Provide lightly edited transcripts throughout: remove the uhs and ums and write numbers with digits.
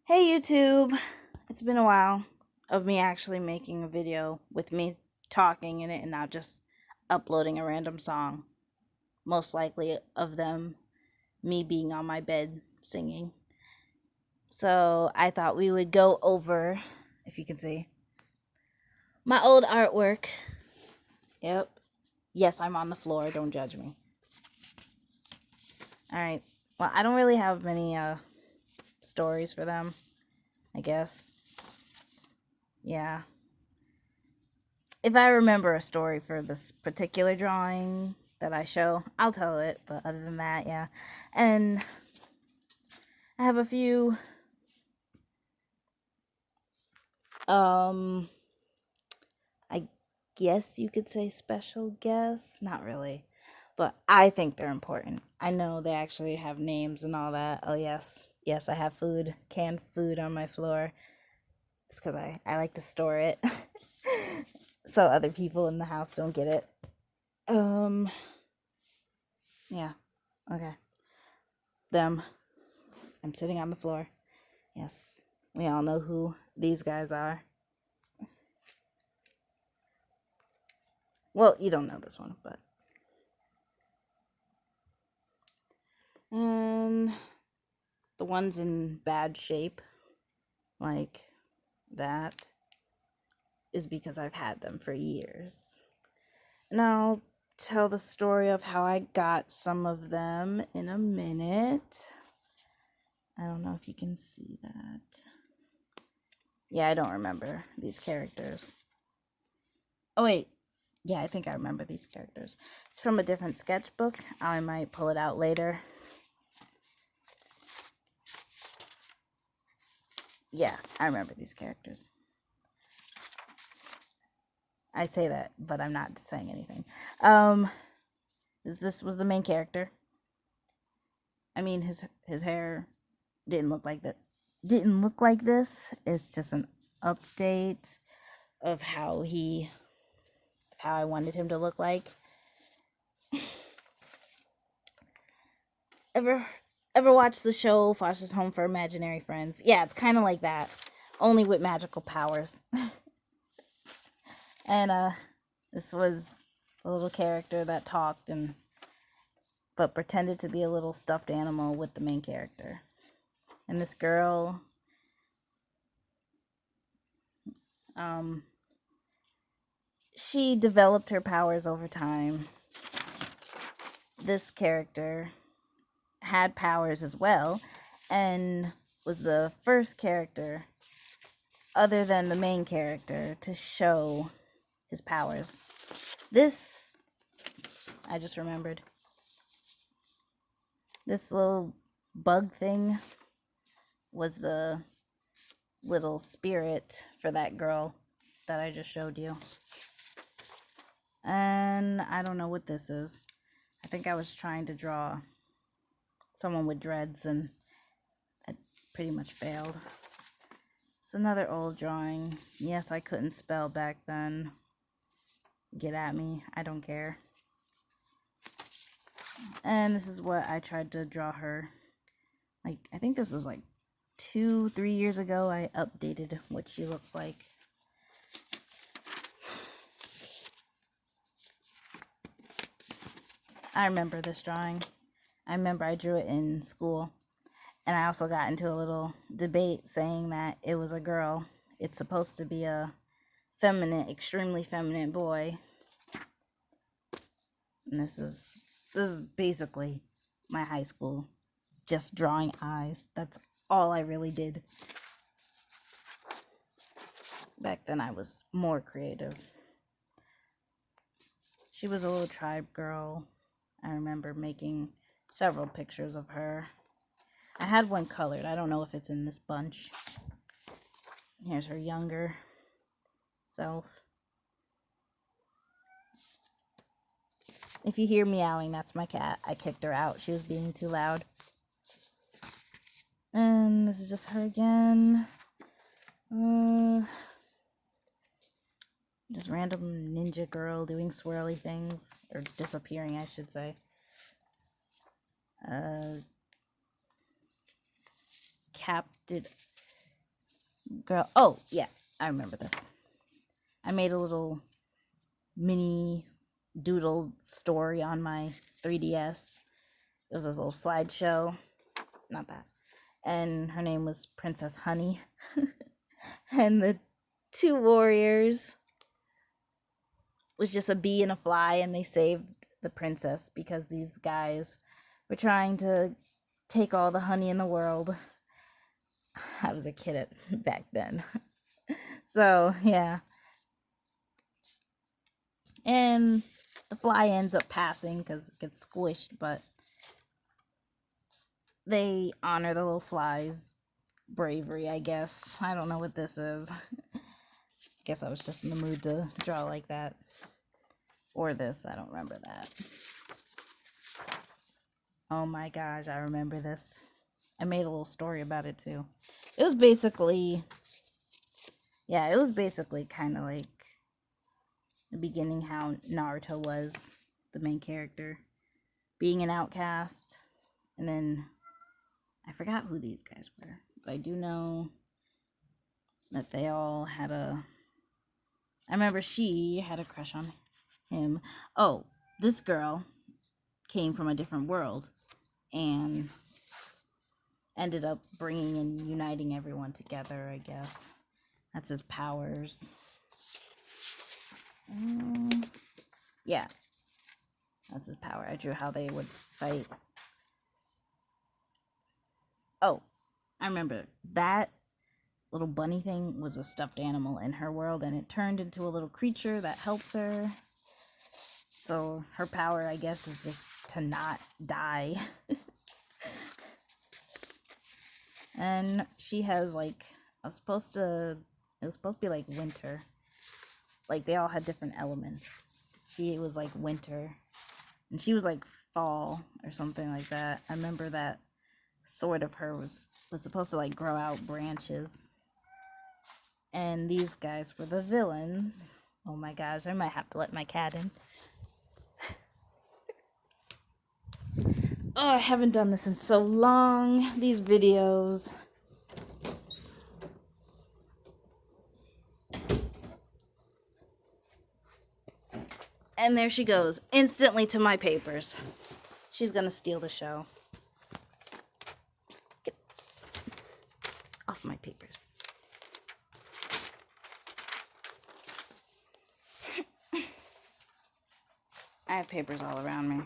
Hey YouTube! It's been a while of me actually making a video with me talking in it and not just uploading a random song. Most likely of them me being on my bed singing. So I thought we would go over, if you can see, my old artwork. Yep. Yes, I'm on the floor. Don't judge me. Alright. Well, I don't really have many stories for them, I guess. Yeah. If I remember a story for this particular drawing that I show, I'll tell it. But other than that, yeah. And I have a few, I guess you could say special guests. Not really. But I think they're important. I know they actually have names and all that. Oh, yes. Yes, I have food, canned food on my floor. It's because I like to store it so other people in the house don't get it. Yeah. Okay. Them. I'm sitting on the floor. Yes. We all know who these guys are. Well, you don't know this one, but. And the ones in bad shape, like that, is because I've had them for years. And I'll tell the story of how I got some of them in a minute. I don't know if you can see that. Yeah, I don't remember these characters. Oh, wait. Yeah, I think I remember these characters. It's from a different sketchbook. I might pull it out later. Yeah, I remember these characters. I say that, but I'm not saying anything. This was the main character. I mean, his hair didn't look like that. Didn't look like this. It's just an update of how I wanted him to look like. Ever ever watch the show Foster's Home for Imaginary Friends? Yeah, it's kind of like that, only with magical powers. And this was a little character that talked and but pretended to be a little stuffed animal with the main character. And this girl, she developed her powers over time. This character had powers as well and was the first character other than the main character to show his powers. This, I just remembered. This little bug thing was the little spirit for that girl that I just showed you. And I don't know what this is. I think I was trying to draw someone with dreads and it pretty much failed. It's another old drawing. Yes, I couldn't spell back then. Get at me. I don't care. And this is what I tried to draw her. Like, I think this was like 2-3 years ago. I updated what she looks like. I remember this drawing. I remember I drew it in school. And I also got into a little debate saying that it was a girl. It's supposed to be a feminine, extremely feminine boy. And this is basically my high school. Just drawing eyes. That's all I really did. Back then I was more creative. She was a little tribe girl. I remember making several pictures of her. I had one colored. I don't know if it's in this bunch. Here's her younger self. If you hear meowing, that's my cat. I kicked her out. She was being too loud. And this is just her again. Just random ninja girl doing swirly things. Or disappearing, I should say. Captain girl. Oh, yeah, I remember this. I made a little mini doodle story on my 3DS. It was a little slideshow. Not that. And her name was Princess Honey. And the two warriors was just a bee and a fly, and they saved the princess because these guys were trying to take all the honey in the world. I was a kid back then. So, yeah. And the fly ends up passing because it gets squished, but they honor the little fly's bravery, I guess. I don't know what this is. Guess I was just in the mood to draw like that. Or this, I don't remember that. Oh my gosh, I remember this. I made a little story about it too. It was basically, yeah, it was basically kind of like the beginning how Naruto was the main character, being an outcast, and then I forgot who these guys were, but I do know that they all had I remember she had a crush on him. Oh, this girl came from a different world and ended up bringing and uniting everyone together, I guess. That's his powers. Yeah, that's his power. I drew how they would fight. Oh, I remember that little bunny thing was a stuffed animal in her world, and it turned into a little creature that helps her. So her power, I guess, is just to not die. And she has like, it was supposed to be like winter. Like they all had different elements. She was like winter, and she was like fall or something like that. I remember that sword of her was supposed to like grow out branches. And these guys were the villains. Oh my gosh, I might have to let my cat in. Oh, I haven't done this in so long. These videos. And there she goes, instantly to my papers. She's gonna steal the show. Get off my papers. I have papers all around me.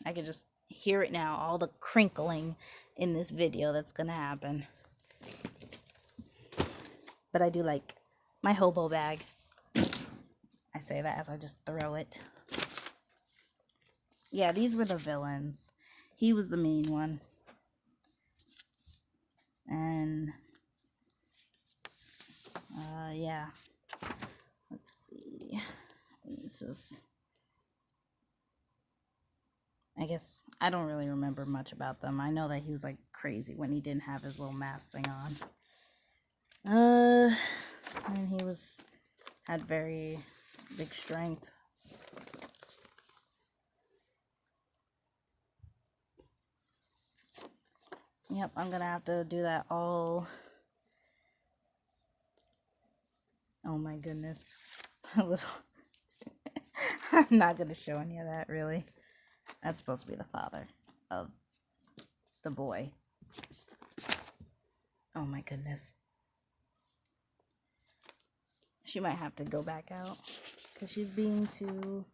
I can just hear it now, all the crinkling in this video that's gonna happen. But I do like my hobo bag. I say that as I just throw it. Yeah, these were the villains. He was the main one. And, yeah. Let's see. This is... I guess I don't really remember much about them. I know that he was like crazy when he didn't have his little mask thing on. And he had very big strength. Yep, I'm gonna have to do that all. Oh my goodness. A little. I'm not gonna show any of that, really. That's supposed to be the father of the boy. Oh my goodness. She might have to go back out because she's being too.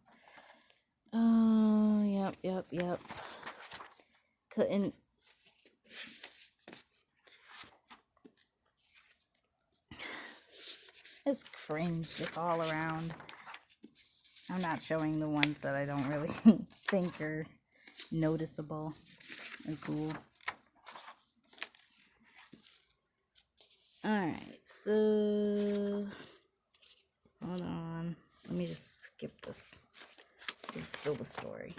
Yep. Couldn't. It's cringe just all around. I'm not showing the ones that I don't really think are noticeable and cool. Alright, so hold on. Let me just skip this. This is still the story.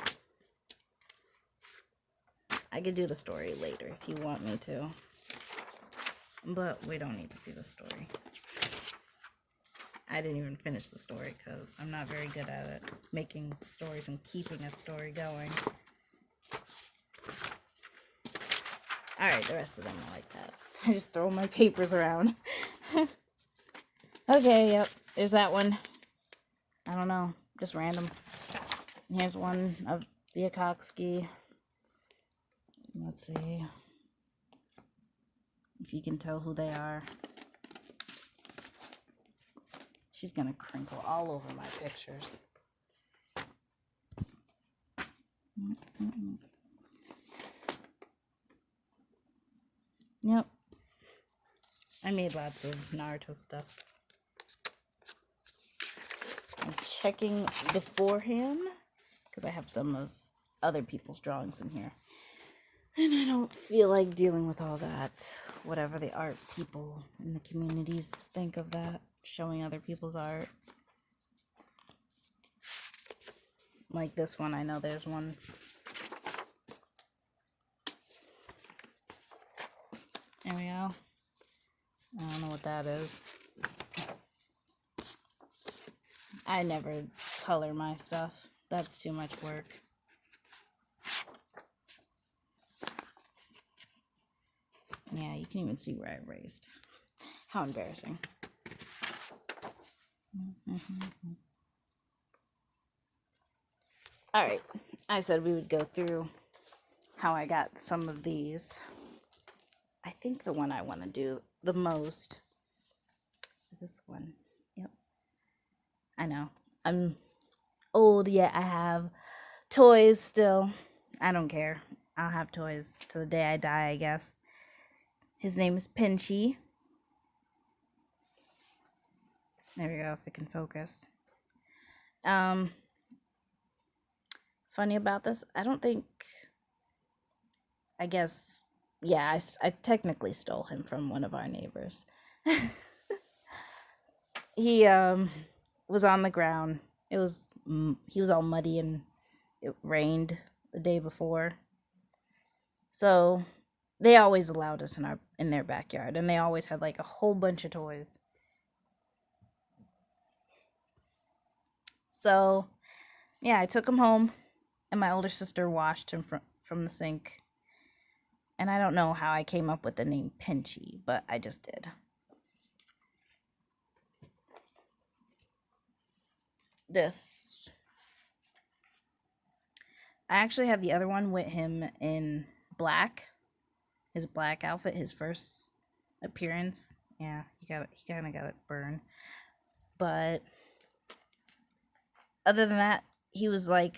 I could do the story later if you want me to. But we don't need to see the story. I didn't even finish the story because I'm not very good at it. Making stories and keeping a story going. Alright, the rest of them are like that. I just throw my papers around. Okay, yep. There's that one. I don't know. Just random. And here's one of the Akatsuki. Let's see if you can tell who they are. She's gonna crinkle all over my pictures. Yep. I made lots of Naruto stuff. I'm checking beforehand because I have some of other people's drawings in here. And I don't feel like dealing with all that. Whatever the art people in the communities think of that. Showing other people's art. Like this one, I know there's one. There we go. I don't know what that is. I never color my stuff. That's too much work. Yeah, you can even see where I erased. How embarrassing. Alright, I said we would go through how I got some of these. I think the one I want to do the most is this one. Yep. I know. I'm old, yet I have toys still. I don't care. I'll have toys till the day I die, I guess. His name is Pinchy. There we go, if it can focus. Funny about this, I don't think, I guess, yeah, I technically stole him from one of our neighbors. He was on the ground. He was all muddy and it rained the day before. So they always allowed us in their backyard, and they always had like a whole bunch of toys. So yeah, I took him home, and my older sister washed him from the sink. And I don't know how I came up with the name Pinchy, but I just did. This. I actually have the other one with him in black. His black outfit, his first appearance. Yeah, he kind of got it burned. But other than that, he was like,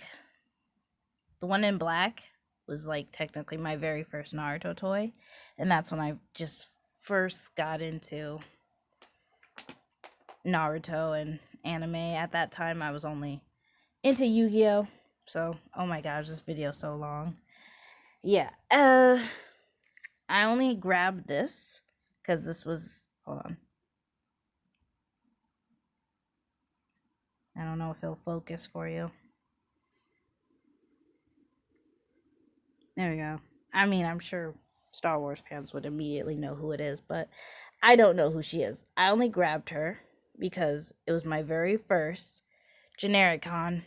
the one in black was like technically my very first Naruto toy. And that's when I just first got into Naruto and anime. At that time, I was only into Yu-Gi-Oh! So, oh my gosh, this video is so long. Yeah, I only grabbed this because this was, hold on. I don't know if it'll focus for you. There we go. I mean, I'm sure Star Wars fans would immediately know who it is, but I don't know who she is. I only grabbed her because it was my very first Genericon.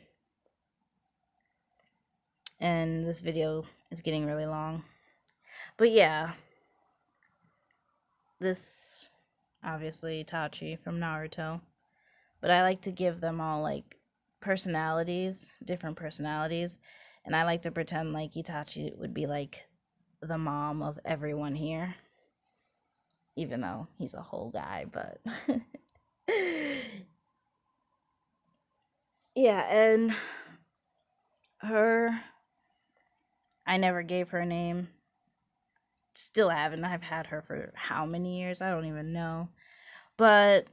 And this video is getting really long. But yeah, this, obviously, Itachi from Naruto. But I like to give them all, like, personalities, different personalities. And I like to pretend like Itachi would be, like, the mom of everyone here. Even though he's a whole guy, but... yeah, and her... I never gave her a name. Still haven't. I've had her for how many years? I don't even know. But